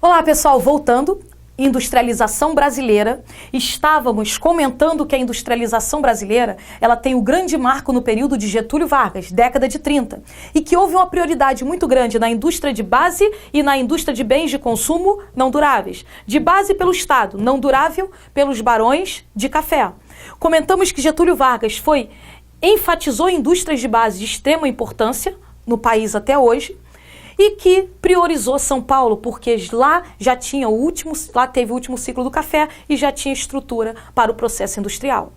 Olá pessoal, voltando, industrialização brasileira. Estávamos comentando que a industrialização brasileira, ela tem o grande marco no período de Getúlio Vargas, década de 30, e que houve uma prioridade muito grande na indústria de base e na indústria de bens de consumo não duráveis. De base pelo Estado, não durável pelos barões de café. Comentamos que Getúlio Vargas enfatizou indústrias de base de extrema importância no país até hoje, e que priorizou São Paulo, porque lá já tinha lá teve o último ciclo do café e já tinha estrutura para o processo industrial.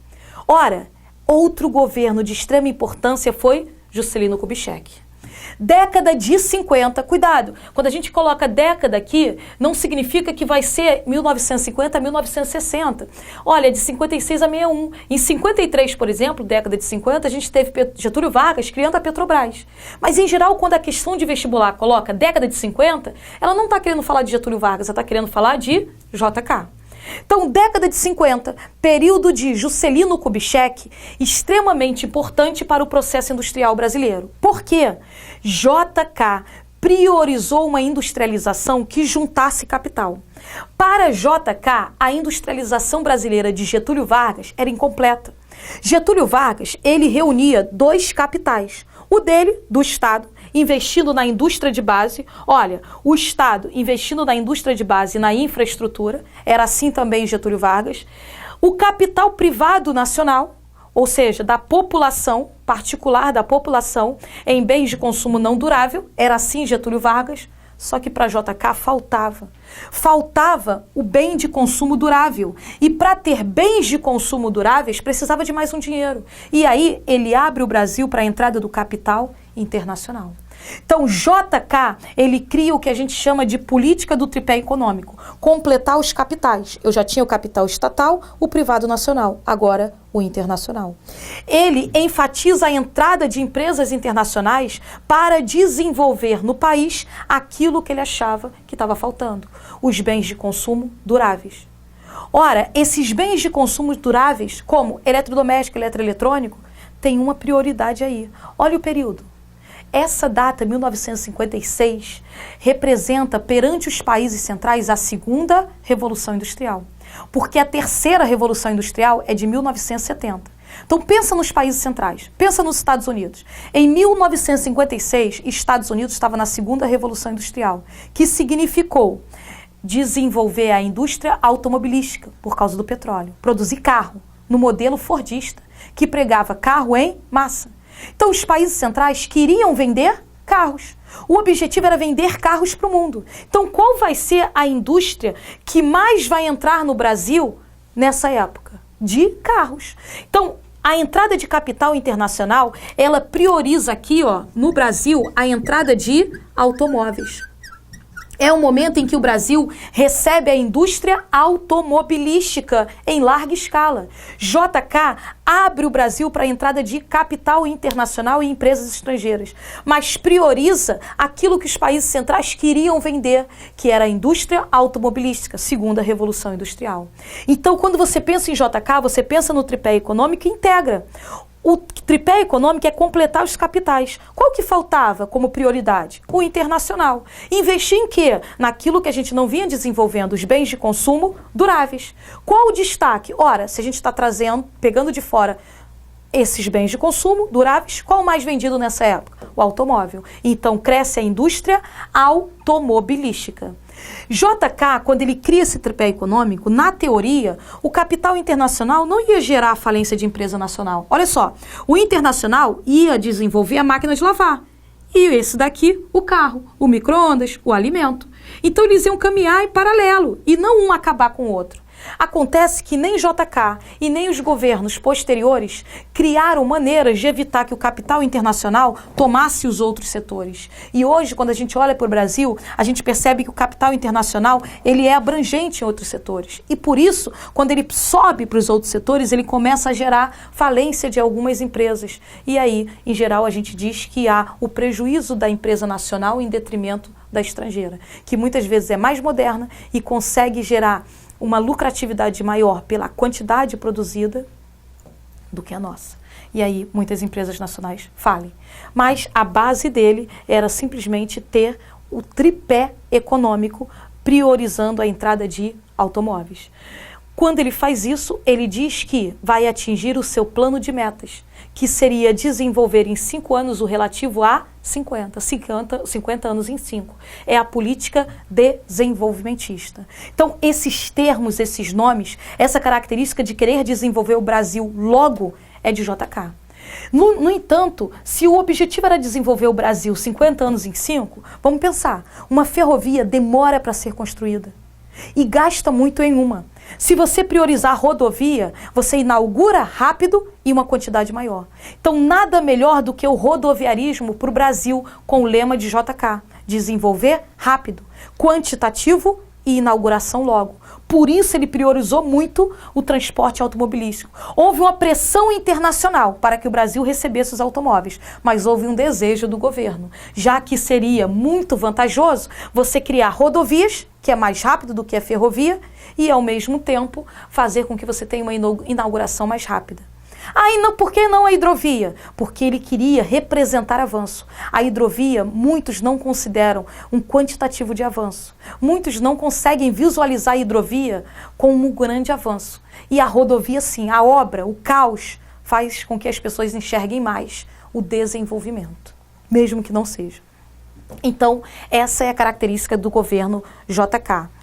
Ora, outro governo de extrema importância foi Juscelino Kubitschek. Década de 50, cuidado, quando a gente coloca década aqui, não significa que vai ser 1950 a 1960. Olha, de 56 a 61. Em 53, por exemplo, década de 50, a gente teve Getúlio Vargas criando a Petrobras. Mas, em geral, quando a questão de vestibular coloca década de 50, ela não está querendo falar de Getúlio Vargas, ela está querendo falar de JK. Então, década de 50, período de Juscelino Kubitschek, extremamente importante para o processo industrial brasileiro. Por quê? JK priorizou uma industrialização que juntasse capital. Para JK, a industrialização brasileira de Getúlio Vargas era incompleta. Getúlio Vargas, ele reunia dois capitais. O dele, do Estado, investindo na indústria de base. Olha, o Estado investindo na indústria de base e na infraestrutura, era assim também Getúlio Vargas. O capital privado nacional, ou seja, da população, particular da população, em bens de consumo não durável, era assim Getúlio Vargas, só que para JK faltava o bem de consumo durável. E para ter bens de consumo duráveis, precisava de mais um dinheiro. E aí ele abre o Brasil para a entrada do capital internacional. Então, JK, ele cria o que a gente chama de política do tripé econômico, completar os capitais. Eu já tinha o capital estatal, o privado nacional, agora o internacional. Ele enfatiza a entrada de empresas internacionais para desenvolver no país aquilo que ele achava que estava faltando, os bens de consumo duráveis. Ora, esses bens de consumo duráveis, como eletrodoméstico, eletroeletrônico, tem uma prioridade aí. Olha o período. Essa data, 1956, representa perante os países centrais a segunda Revolução Industrial, porque a terceira Revolução Industrial é de 1970. Então pensa nos países centrais, pensa nos Estados Unidos. Em 1956, Estados Unidos estava na segunda Revolução Industrial, que significou desenvolver a indústria automobilística por causa do petróleo, produzir carro no modelo fordista, que pregava carro em massa. Então, os países centrais queriam vender carros. O objetivo era vender carros para o mundo. Então, qual vai ser a indústria que mais vai entrar no Brasil nessa época? De carros. Então, a entrada de capital internacional, ela prioriza aqui, no Brasil, a entrada de automóveis. É o momento em que o Brasil recebe a indústria automobilística em larga escala. JK abre o Brasil para a entrada de capital internacional e empresas estrangeiras, mas prioriza aquilo que os países centrais queriam vender, que era a indústria automobilística, segunda Revolução Industrial. Então, quando você pensa em JK, você pensa no tripé econômico e integra. O tripé econômico é completar os capitais. Qual que faltava como prioridade? O internacional. Investir em quê? Naquilo que a gente não vinha desenvolvendo, os bens de consumo duráveis. Qual o destaque? Ora, se a gente está pegando de fora esses bens de consumo duráveis, qual o mais vendido nessa época? O automóvel. Então, cresce a indústria automobilística. JK, quando ele cria esse tripé econômico, na teoria, o capital internacional não ia gerar a falência de empresa nacional. Olha só, o internacional ia desenvolver a máquina de lavar. E esse daqui, o carro, o micro-ondas, o alimento. Então, eles iam caminhar em paralelo e não um acabar com o outro. Acontece que nem JK e nem os governos posteriores criaram maneiras de evitar que o capital internacional tomasse os outros setores. E hoje, quando a gente olha para o Brasil, a gente percebe que o capital internacional ele é abrangente em outros setores. E por isso, quando ele sobe para os outros setores, ele começa a gerar falência de algumas empresas. E aí, em geral, a gente diz que há o prejuízo da empresa nacional em detrimento da estrangeira, que muitas vezes é mais moderna e consegue gerar uma lucratividade maior pela quantidade produzida do que a nossa. E aí muitas empresas nacionais falem. Mas a base dele era simplesmente ter o tripé econômico priorizando a entrada de automóveis. Quando ele faz isso, ele diz que vai atingir o seu plano de metas, que seria desenvolver em 5 anos o relativo a 50 anos em 5. É a política desenvolvimentista. Então, esses termos, esses nomes, essa característica de querer desenvolver o Brasil logo é de JK. No entanto, se o objetivo era desenvolver o Brasil 50 anos em 5, vamos pensar, uma ferrovia demora para ser construída e gasta muito em uma. Se você priorizar a rodovia, você inaugura rápido e uma quantidade maior. Então, nada melhor do que o rodoviarismo para o Brasil com o lema de JK, desenvolver rápido, quantitativo e inauguração logo. Por isso ele priorizou muito o transporte automobilístico. Houve uma pressão internacional para que o Brasil recebesse os automóveis, mas houve um desejo do governo, já que seria muito vantajoso você criar rodovias, que é mais rápido do que a ferrovia, e ao mesmo tempo fazer com que você tenha uma inauguração mais rápida. Por que não a hidrovia? Porque ele queria representar avanço. A hidrovia, muitos não consideram um quantitativo de avanço. Muitos não conseguem visualizar a hidrovia como um grande avanço. E a rodovia, sim, a obra, o caos, faz com que as pessoas enxerguem mais o desenvolvimento, mesmo que não seja. Então, essa é a característica do governo JK.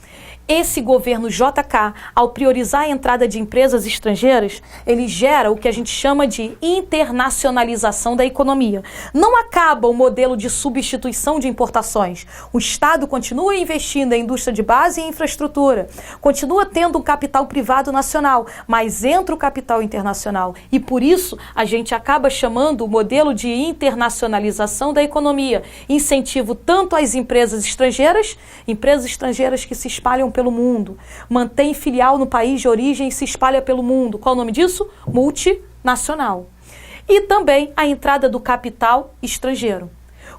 Esse governo JK, ao priorizar a entrada de empresas estrangeiras, ele gera o que a gente chama de internacionalização da economia. Não acaba o modelo de substituição de importações. O Estado continua investindo em indústria de base e infraestrutura, continua tendo um capital privado nacional, mas entra o capital internacional. E por isso a gente acaba chamando o modelo de internacionalização da economia. Incentivo tanto às empresas estrangeiras que se espalham pelo mundo, mantém filial no país de origem e se espalha pelo mundo. Qual o nome disso? Multinacional. E também a entrada do capital estrangeiro.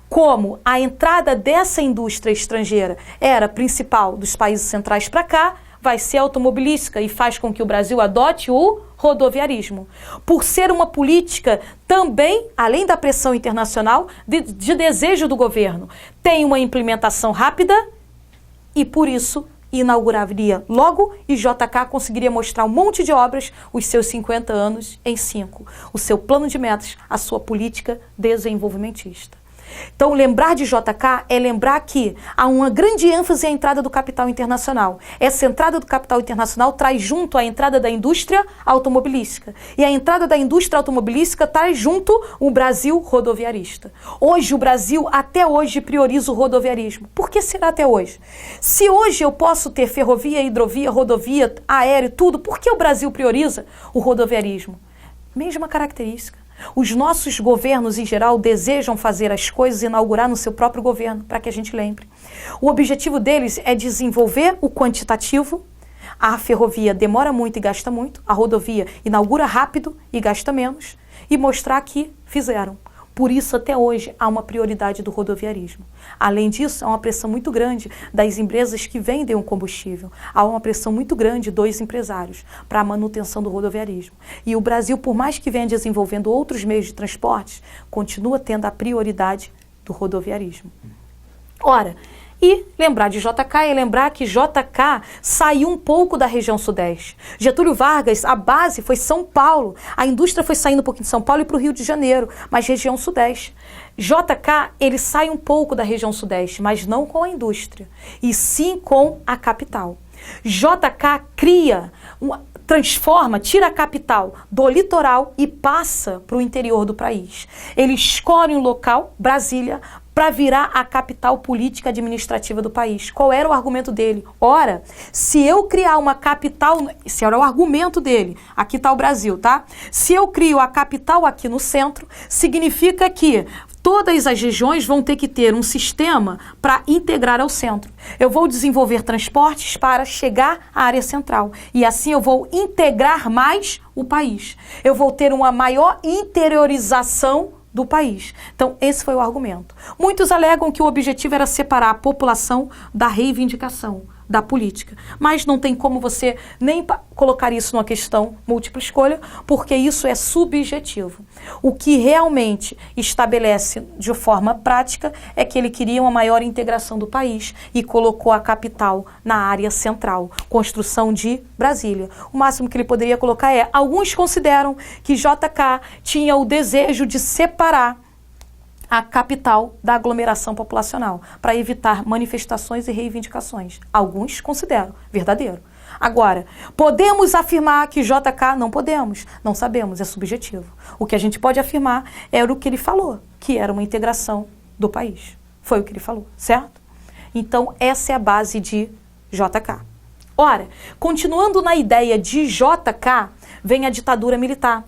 Como a entrada dessa indústria estrangeira era principal dos países centrais para cá, vai ser automobilística e faz com que o Brasil adote o rodoviarismo. Por ser uma política também, além da pressão internacional, de desejo do governo, tem uma implementação rápida e, por isso, inauguraria logo e JK conseguiria mostrar um monte de obras, os seus 50 anos em 5. O seu plano de metas, a sua política desenvolvimentista. Então, lembrar de JK é lembrar que há uma grande ênfase à entrada do capital internacional. Essa entrada do capital internacional traz junto a entrada da indústria automobilística. E a entrada da indústria automobilística traz junto o Brasil rodoviarista. Hoje, o Brasil, até hoje, prioriza o rodoviarismo. Por que será até hoje? Se hoje eu posso ter ferrovia, hidrovia, rodovia, aéreo, tudo, por que o Brasil prioriza o rodoviarismo? Mesma característica. Os nossos governos, em geral, desejam fazer as coisas e inaugurar no seu próprio governo, para que a gente lembre. O objetivo deles é desenvolver o quantitativo. A ferrovia demora muito e gasta muito, a rodovia inaugura rápido e gasta menos, e mostrar que fizeram. Por isso, até hoje, há uma prioridade do rodoviarismo. Além disso, há uma pressão muito grande das empresas que vendem o combustível. Há uma pressão muito grande dos empresários para a manutenção do rodoviarismo. E o Brasil, por mais que venha desenvolvendo outros meios de transporte, continua tendo a prioridade do rodoviarismo. Ora, e lembrar de JK é lembrar que JK saiu um pouco da região sudeste. Getúlio Vargas, a base foi São Paulo. A indústria foi saindo um pouquinho de São Paulo e para o Rio de Janeiro, mas região sudeste. JK, ele sai um pouco da região sudeste, mas não com a indústria, e sim com a capital. JK transforma, tira a capital do litoral e passa para o interior do país. Ele escolhe um local, Brasília, para virar a capital política administrativa do país. Qual era o argumento dele? Ora, se eu criar uma capital, esse era o argumento dele, aqui está o Brasil, tá? Se eu crio a capital aqui no centro, significa que todas as regiões vão ter que ter um sistema para integrar ao centro. Eu vou desenvolver transportes para chegar à área central. E assim eu vou integrar mais o país. Eu vou ter uma maior interiorização do país. Então, esse foi o argumento. Muitos alegam que o objetivo era separar a população da reivindicação, da política. Mas não tem como você nem colocar isso numa questão múltipla escolha, porque isso é subjetivo. O que realmente estabelece de forma prática é que ele queria uma maior integração do país e colocou a capital na área central, construção de Brasília. O máximo que ele poderia colocar é, alguns consideram que JK tinha o desejo de separar a capital da aglomeração populacional, para evitar manifestações e reivindicações. Alguns consideram verdadeiro. Agora, podemos afirmar que JK não podemos? Não sabemos, é subjetivo. O que a gente pode afirmar era o que ele falou, que era uma integração do país. Foi o que ele falou, certo? Então, essa é a base de JK. Ora, continuando na ideia de JK, vem a ditadura militar.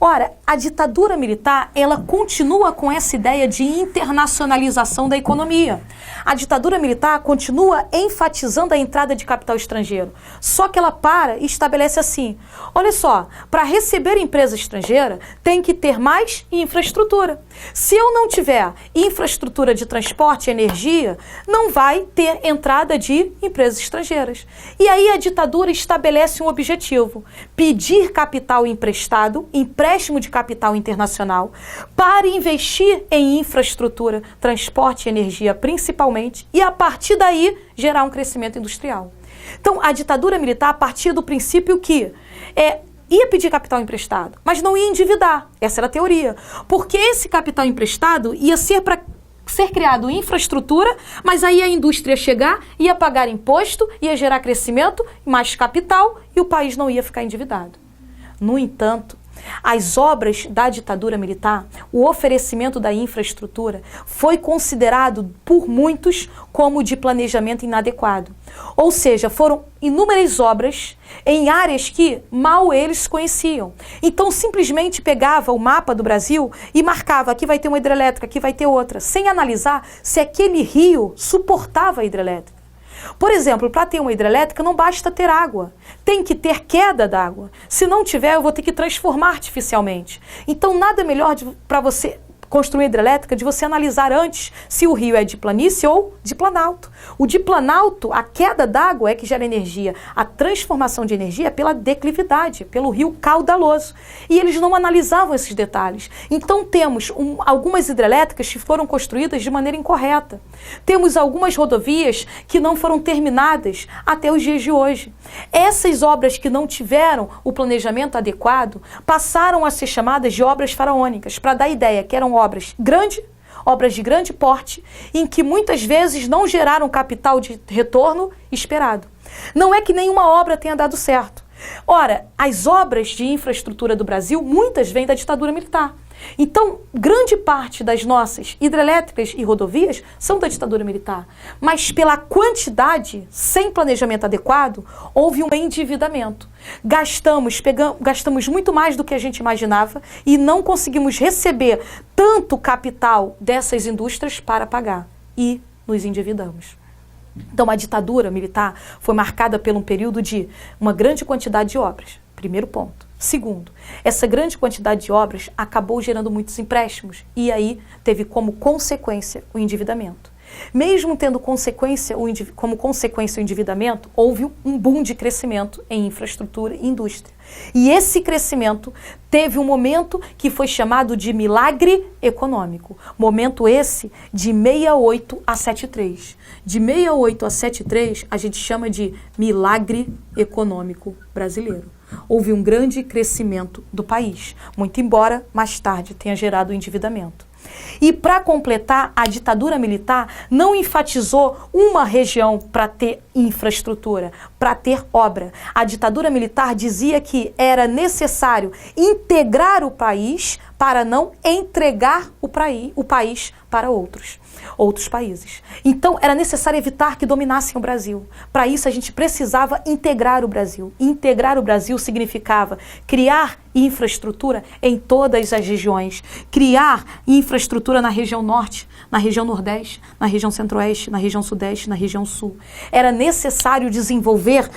Ora, a ditadura militar, ela continua com essa ideia de internacionalização da economia. A ditadura militar continua enfatizando a entrada de capital estrangeiro. Só que ela para e estabelece assim, olha só, para receber empresa estrangeira, tem que ter mais infraestrutura. Se eu não tiver infraestrutura de transporte e energia, não vai ter entrada de empresas estrangeiras. E aí a ditadura estabelece um objetivo, pedir capital emprestado, empréstimo de capital internacional, para investir em infraestrutura, transporte e energia principalmente, e a partir daí gerar um crescimento industrial. Então, a ditadura militar partia do princípio que ia pedir capital emprestado, mas não ia endividar. Essa era a teoria. Porque esse capital emprestado ia ser para ser criado infraestrutura, mas aí a indústria ia chegar, ia pagar imposto, ia gerar crescimento, mais capital, e o país não ia ficar endividado. No entanto, as obras da ditadura militar, o oferecimento da infraestrutura, foi considerado por muitos como de planejamento inadequado. Ou seja, foram inúmeras obras em áreas que mal eles conheciam. Então, simplesmente pegava o mapa do Brasil e marcava, aqui vai ter uma hidrelétrica, aqui vai ter outra, sem analisar se aquele rio suportava a hidrelétrica. Por exemplo, para ter uma hidrelétrica não basta ter água, tem que ter queda d'água. Se não tiver, eu vou ter que transformar artificialmente. Então, nada melhor para você construir hidrelétrica de você analisar antes se o rio é de planície ou de planalto. O de planalto, a queda d'água é que gera energia. A transformação de energia é pela declividade, pelo rio caudaloso. E eles não analisavam esses detalhes. Então temos algumas hidrelétricas que foram construídas de maneira incorreta. Temos algumas rodovias que não foram terminadas até os dias de hoje. Essas obras que não tiveram o planejamento adequado passaram a ser chamadas de obras faraônicas, para dar ideia que eram obras de grande porte, em que muitas vezes não geraram capital de retorno esperado. Não é que nenhuma obra tenha dado certo. Ora, as obras de infraestrutura do Brasil, muitas vêm da ditadura militar. Então, grande parte das nossas hidrelétricas e rodovias são da ditadura militar. Mas pela quantidade, sem planejamento adequado, houve um endividamento. Gastamos muito mais do que a gente imaginava e não conseguimos receber tanto capital dessas indústrias para pagar. E nos endividamos. Então, a ditadura militar foi marcada por um período de uma grande quantidade de obras. Primeiro ponto. Segundo, essa grande quantidade de obras acabou gerando muitos empréstimos e aí teve como consequência o endividamento. Mesmo tendo como consequência o endividamento, houve um boom de crescimento em infraestrutura e indústria. E esse crescimento teve um momento que foi chamado de milagre econômico. Momento esse de 68 a 73. De 68 a 73, a gente chama de milagre econômico brasileiro. Houve um grande crescimento do país, muito embora mais tarde tenha gerado o endividamento. E para completar, a ditadura militar não enfatizou uma região para ter infraestrutura, para ter obra. A ditadura militar dizia que era necessário integrar o país para não entregar o país para outros países. Então, era necessário evitar que dominassem o Brasil. Para isso, a gente precisava integrar o Brasil. Integrar o Brasil significava criar infraestrutura em todas as regiões, criar infraestrutura na região norte, na região nordeste, na região centro-oeste, na região sudeste, na região sul. Era necessário desenvolver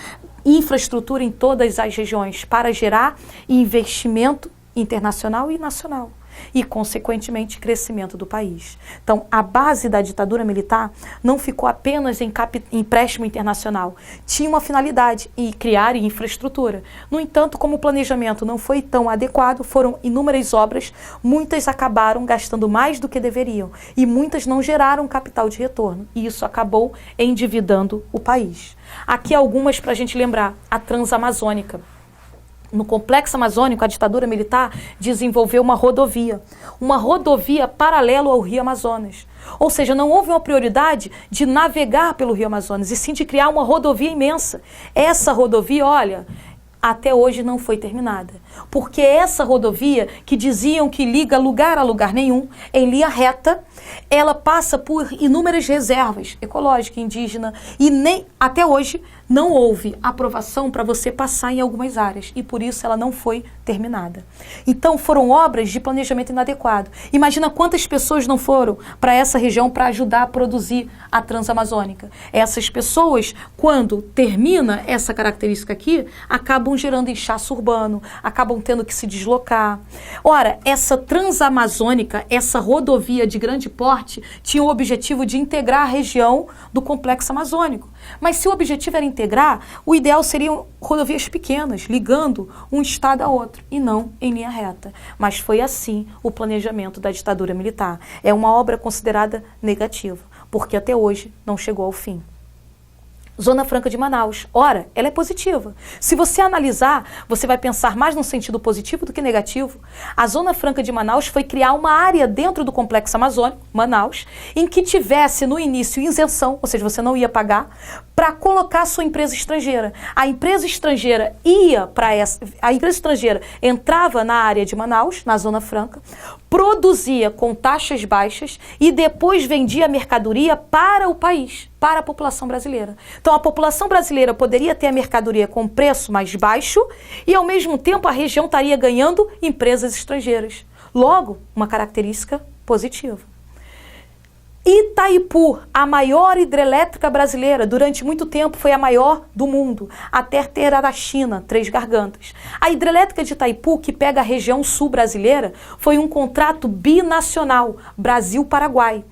infraestrutura em todas as regiões para gerar investimento internacional e nacional. e, consequentemente, crescimento do país. Então, a base da ditadura militar não ficou apenas em empréstimo internacional, tinha uma finalidade, em criar infraestrutura. No entanto, como o planejamento não foi tão adequado, foram inúmeras obras, muitas acabaram gastando mais do que deveriam e muitas não geraram capital de retorno, e isso acabou endividando o país. Aqui algumas para a gente lembrar: a Transamazônica. No Complexo Amazônico, a ditadura militar desenvolveu uma rodovia paralela ao Rio Amazonas. Ou seja, não houve uma prioridade de navegar pelo Rio Amazonas, e sim de criar uma rodovia imensa. Essa rodovia, olha, até hoje não foi terminada. Porque essa rodovia, que diziam que liga lugar a lugar nenhum, em linha reta, ela passa por inúmeras reservas ecológica, indígena, e nem até hoje não houve aprovação para você passar em algumas áreas, e por isso ela não foi terminada. Então foram obras de planejamento inadequado. Imagina quantas pessoas não foram para essa região para ajudar a produzir a Transamazônica. Essas pessoas, quando termina essa característica aqui, acabam gerando inchaço urbano, acabam tendo que se deslocar. Ora, essa Transamazônica, essa rodovia de grande porte, tinha o objetivo de integrar a região do Complexo Amazônico. Mas se o objetivo era integrar, o ideal seriam rodovias pequenas, ligando um estado a outro, e não em linha reta. Mas foi assim o planejamento da ditadura militar. É uma obra considerada negativa, porque até hoje não chegou ao fim. Zona Franca de Manaus. Ora, ela é positiva. Se você analisar, você vai pensar mais no sentido positivo do que negativo. A Zona Franca de Manaus foi criar uma área dentro do Complexo Amazônico, Manaus, em que tivesse no início isenção, ou seja, você não ia pagar, para colocar sua empresa estrangeira. A empresa estrangeira entrava na área de Manaus, na Zona Franca, produzia com taxas baixas e depois vendia a mercadoria para o país, para a população brasileira. Então a população brasileira poderia ter a mercadoria com preço mais baixo e ao mesmo tempo a região estaria ganhando empresas estrangeiras. Logo, uma característica positiva. Itaipu, a maior hidrelétrica brasileira, durante muito tempo foi a maior do mundo, até ter a da China, Três Gargantas. A hidrelétrica de Itaipu, que pega a região sul brasileira, foi um contrato binacional, Brasil-Paraguai.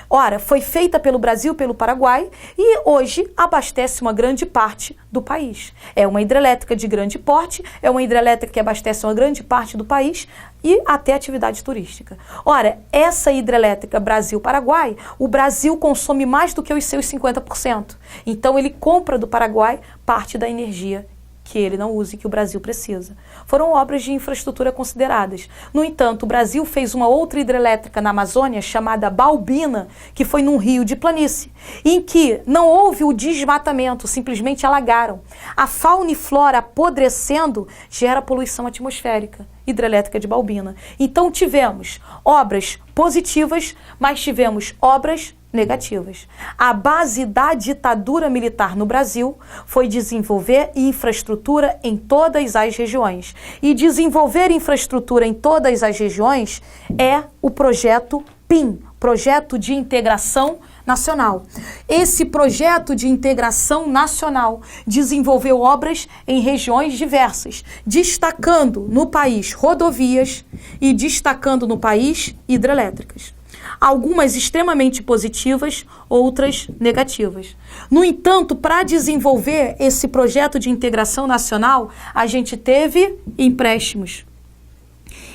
Ora, foi feita pelo Brasil, pelo Paraguai, e hoje abastece uma grande parte do país. É uma hidrelétrica de grande porte, é uma hidrelétrica que abastece uma grande parte do país e até atividade turística. Ora, essa hidrelétrica Brasil-Paraguai, o Brasil consome mais do que os seus 50%. Então ele compra do Paraguai parte da energia que ele não usa e que o Brasil precisa. Foram obras de infraestrutura consideradas. No entanto, o Brasil fez uma outra hidrelétrica na Amazônia chamada Balbina, que foi num rio de planície, em que não houve o desmatamento, simplesmente alagaram. A fauna e flora apodrecendo gera poluição atmosférica. Hidrelétrica de Balbina. Então tivemos obras positivas, mas tivemos obras negativas. A base da ditadura militar no Brasil foi desenvolver infraestrutura em todas as regiões. E desenvolver infraestrutura em todas as regiões é o projeto PIN, Projeto de Integração Nacional. Esse projeto de integração nacional desenvolveu obras em regiões diversas, destacando no país rodovias e destacando no país hidrelétricas. Algumas extremamente positivas, outras negativas. No entanto, para desenvolver esse projeto de integração nacional, a gente teve empréstimos.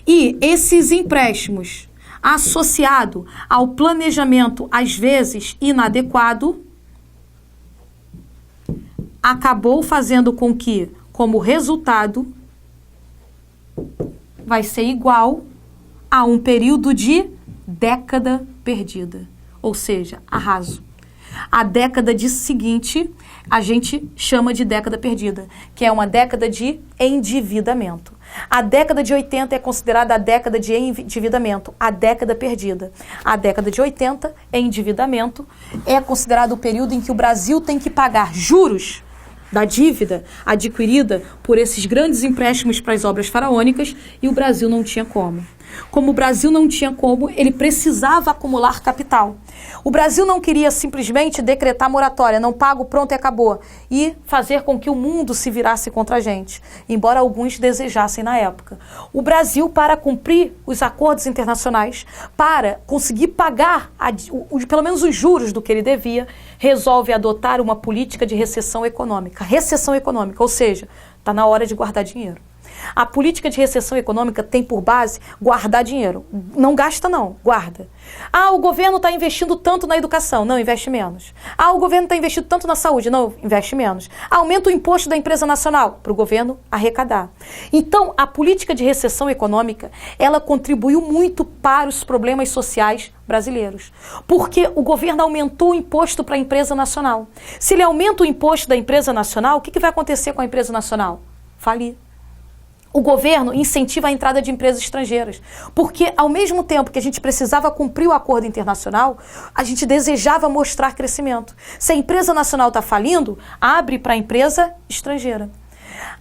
E esses empréstimos, associado ao planejamento, às vezes inadequado, acabou fazendo com que, como resultado, vai ser igual a um período de década perdida, ou seja, arraso. A década seguinte a gente chama de década perdida, que é uma década de endividamento. A década de 80 é considerada a década de endividamento, a década perdida. A década de 80, endividamento, é considerado o período em que o Brasil tem que pagar juros da dívida adquirida por esses grandes empréstimos para as obras faraônicas e o Brasil não tinha como. Como o Brasil não tinha como, ele precisava acumular capital. O Brasil não queria simplesmente decretar moratória, não pago, pronto e acabou, e fazer com que o mundo se virasse contra a gente, embora alguns desejassem na época. O Brasil, para cumprir os acordos internacionais, para conseguir pagar pelo menos os juros do que ele devia, resolve adotar uma política de recessão econômica. Recessão econômica, ou seja, está na hora de guardar dinheiro. A política de recessão econômica tem por base guardar dinheiro. Não gasta não, guarda. Ah, o governo está investindo tanto na educação. Não, investe menos. Ah, o governo está investindo tanto na saúde. Não, investe menos. Aumenta o imposto da empresa nacional para o governo arrecadar. Então, a política de recessão econômica, ela contribuiu muito para os problemas sociais brasileiros. Porque o governo aumentou o imposto para a empresa nacional. Se ele aumenta o imposto da empresa nacional, o que vai acontecer com a empresa nacional? Falir. O governo incentiva a entrada de empresas estrangeiras, porque ao mesmo tempo que a gente precisava cumprir o acordo internacional, a gente desejava mostrar crescimento. Se a empresa nacional está falindo, abre para a empresa estrangeira.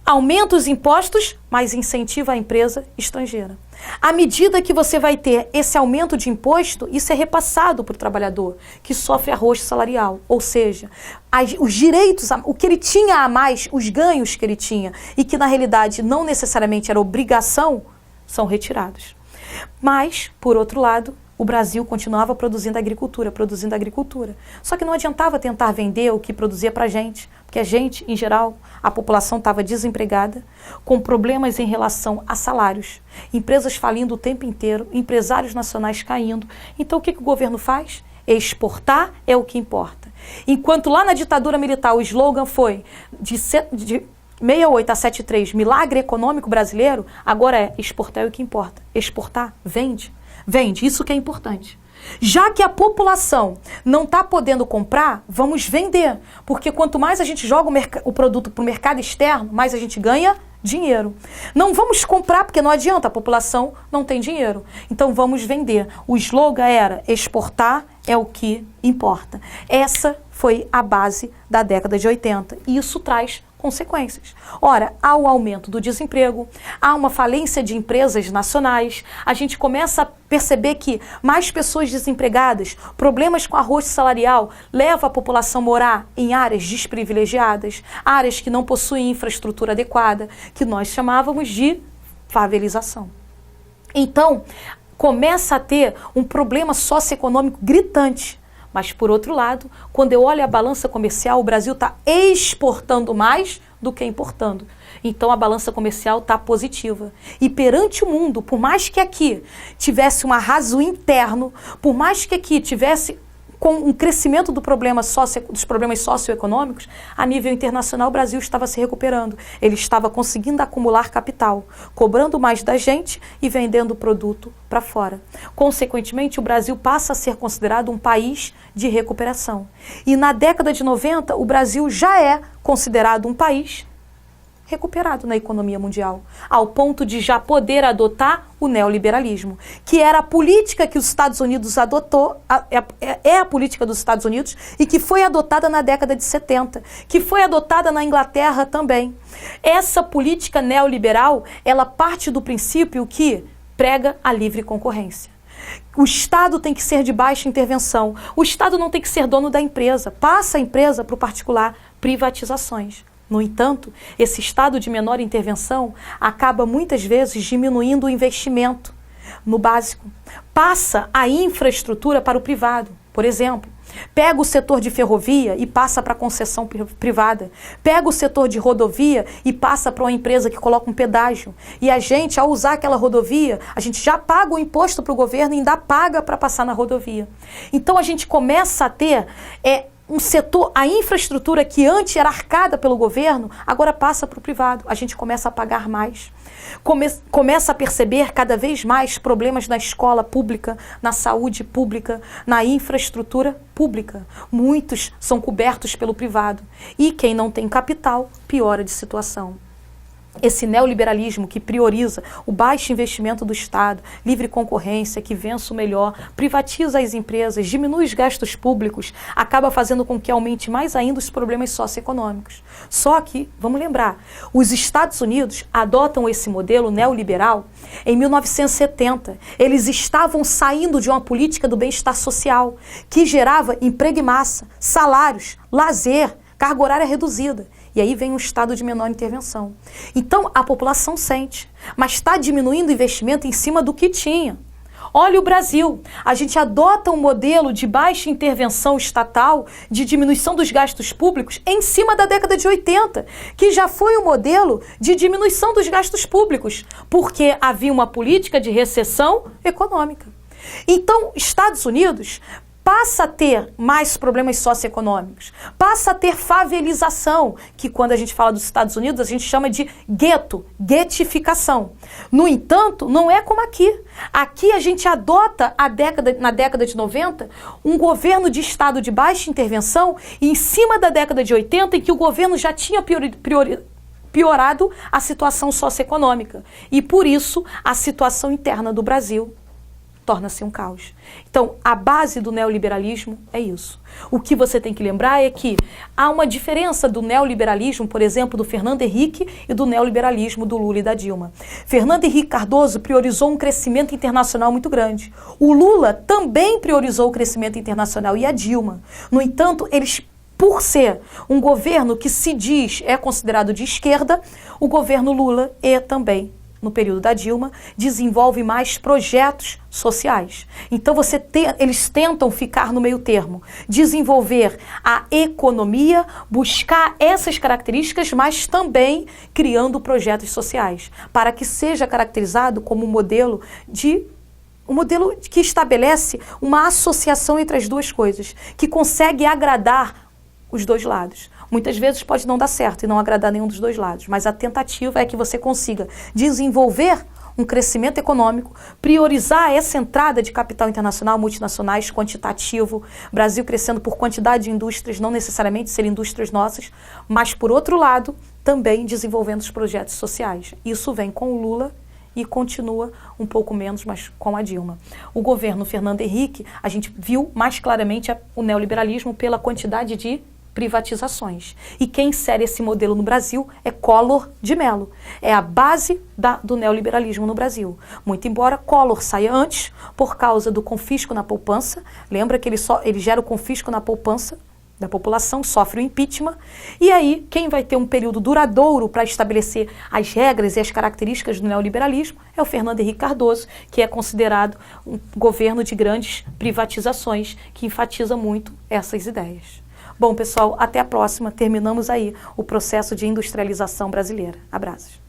Aumenta os impostos, mas incentiva a empresa estrangeira. À medida que você vai ter esse aumento de imposto, isso é repassado para o trabalhador, que sofre arrocho salarial. Ou seja, os direitos, o que ele tinha a mais, os ganhos que ele tinha, e que na realidade não necessariamente era obrigação, são retirados. Mas, por outro lado, o Brasil continuava produzindo agricultura. Só que não adiantava tentar vender o que produzia para a gente, porque a gente, em geral, a população estava desempregada, com problemas em relação a salários, empresas falindo o tempo inteiro, empresários nacionais caindo. Então, o que o governo faz? Exportar é o que importa. Enquanto lá na ditadura militar o slogan foi de 68 a 73, milagre econômico brasileiro, agora é exportar é o que importa. Exportar, vende. Vende, isso que é importante. Já que a população não está podendo comprar, vamos vender. Porque quanto mais a gente joga o produto para o mercado externo, mais a gente ganha dinheiro. Não vamos comprar porque não adianta, a população não tem dinheiro. Então vamos vender. O slogan era exportar é o que importa. Essa foi a base da década de 80. E isso traz consequências. Ora, há o aumento do desemprego, há uma falência de empresas nacionais, a gente começa a perceber que mais pessoas desempregadas, problemas com arrocho salarial, leva a população a morar em áreas desprivilegiadas, áreas que não possuem infraestrutura adequada, que nós chamávamos de favelização. Então, começa a ter um problema socioeconômico gritante. Mas, por outro lado, quando eu olho a balança comercial, o Brasil está exportando mais do que importando. Então, a balança comercial está positiva. E perante o mundo, por mais que aqui tivesse um arraso interno, por mais que aqui tivesse com um crescimento dos problemas socioeconômicos, a nível internacional o Brasil estava se recuperando. Ele estava conseguindo acumular capital, cobrando mais da gente e vendendo o produto para fora. Consequentemente, o Brasil passa a ser considerado um país de recuperação. E na década de 90, o Brasil já é considerado um país recuperado na economia mundial, ao ponto de já poder adotar o neoliberalismo, que era a política que os Estados Unidos adotou, é a política dos Estados Unidos e que foi adotada na década de 70, que foi adotada na Inglaterra também. Essa política neoliberal, ela parte do princípio que prega a livre concorrência. O Estado tem que ser de baixa intervenção, o Estado não tem que ser dono da empresa, passa a empresa para o particular, privatizações. No entanto, esse estado de menor intervenção acaba muitas vezes diminuindo o investimento no básico. Passa a infraestrutura para o privado. Por exemplo, pega o setor de ferrovia e passa para a concessão privada. Pega o setor de rodovia e passa para uma empresa que coloca um pedágio. E a gente, ao usar aquela rodovia, a gente já paga o imposto para o governo e ainda paga para passar na rodovia. Então a gente começa a ter um setor, a infraestrutura que antes era arcada pelo governo, agora passa para o privado. A gente começa a pagar mais. Começa a perceber cada vez mais problemas na escola pública, na saúde pública, na infraestrutura pública. Muitos são cobertos pelo privado. E quem não tem capital, piora de situação. esse neoliberalismo que prioriza o baixo investimento do Estado, livre concorrência, que vença o melhor, privatiza as empresas, diminui os gastos públicos, acaba fazendo com que aumente mais ainda os problemas socioeconômicos. Só que, vamos lembrar, os Estados Unidos adotam esse modelo neoliberal em 1970. Eles estavam saindo de uma política do bem-estar social, que gerava emprego em massa, salários, lazer, carga horária reduzida. E aí vem um estado de menor intervenção. Então, a população sente, mas está diminuindo o investimento em cima do que tinha. Olha o Brasil, a gente adota um modelo de baixa intervenção estatal, de diminuição dos gastos públicos em cima da década de 80, que já foi um modelo de diminuição dos gastos públicos, porque havia uma política de recessão econômica. Então, Estados Unidos passa a ter mais problemas socioeconômicos, passa a ter favelização, que quando a gente fala dos Estados Unidos, a gente chama de gueto, guetificação. No entanto, não é como aqui. Aqui a gente adota na década de 90 um governo de estado de baixa intervenção em cima da década de 80, em que o governo já tinha piorado a situação socioeconômica. E por isso a situação interna do Brasil torna-se um caos. Então, a base do neoliberalismo é isso. O que você tem que lembrar é que há uma diferença do neoliberalismo, por exemplo, do Fernando Henrique e do neoliberalismo do Lula e da Dilma. Fernando Henrique Cardoso priorizou um crescimento internacional muito grande. O Lula também priorizou o crescimento internacional e a Dilma. No entanto, eles, por ser um governo que se diz é considerado de esquerda, o governo Lula é também, no período da Dilma, desenvolve mais projetos sociais. Então eles tentam ficar no meio termo, desenvolver a economia, buscar essas características, mas também criando projetos sociais, para que seja caracterizado como um modelo que estabelece uma associação entre as duas coisas, que consegue agradar os dois lados. Muitas vezes pode não dar certo e não agradar nenhum dos dois lados, mas a tentativa é que você consiga desenvolver um crescimento econômico, priorizar essa entrada de capital internacional, multinacionais, quantitativo, Brasil crescendo por quantidade de indústrias, não necessariamente ser indústrias nossas, mas, por outro lado, também desenvolvendo os projetos sociais. Isso vem com o Lula e continua um pouco menos, mas com a Dilma. O governo Fernando Henrique, a gente viu mais claramente o neoliberalismo pela quantidade de privatizações. E quem insere esse modelo no Brasil é Collor de Mello. É a base do neoliberalismo no Brasil. Muito embora Collor saia antes, por causa do confisco na poupança. Lembra que ele gera o confisco na poupança da população, sofre o impeachment. E aí, quem vai ter um período duradouro para estabelecer as regras e as características do neoliberalismo é o Fernando Henrique Cardoso, que é considerado um governo de grandes privatizações, que enfatiza muito essas ideias. Bom, pessoal, até a próxima. Terminamos aí o processo de industrialização brasileira. Abraços.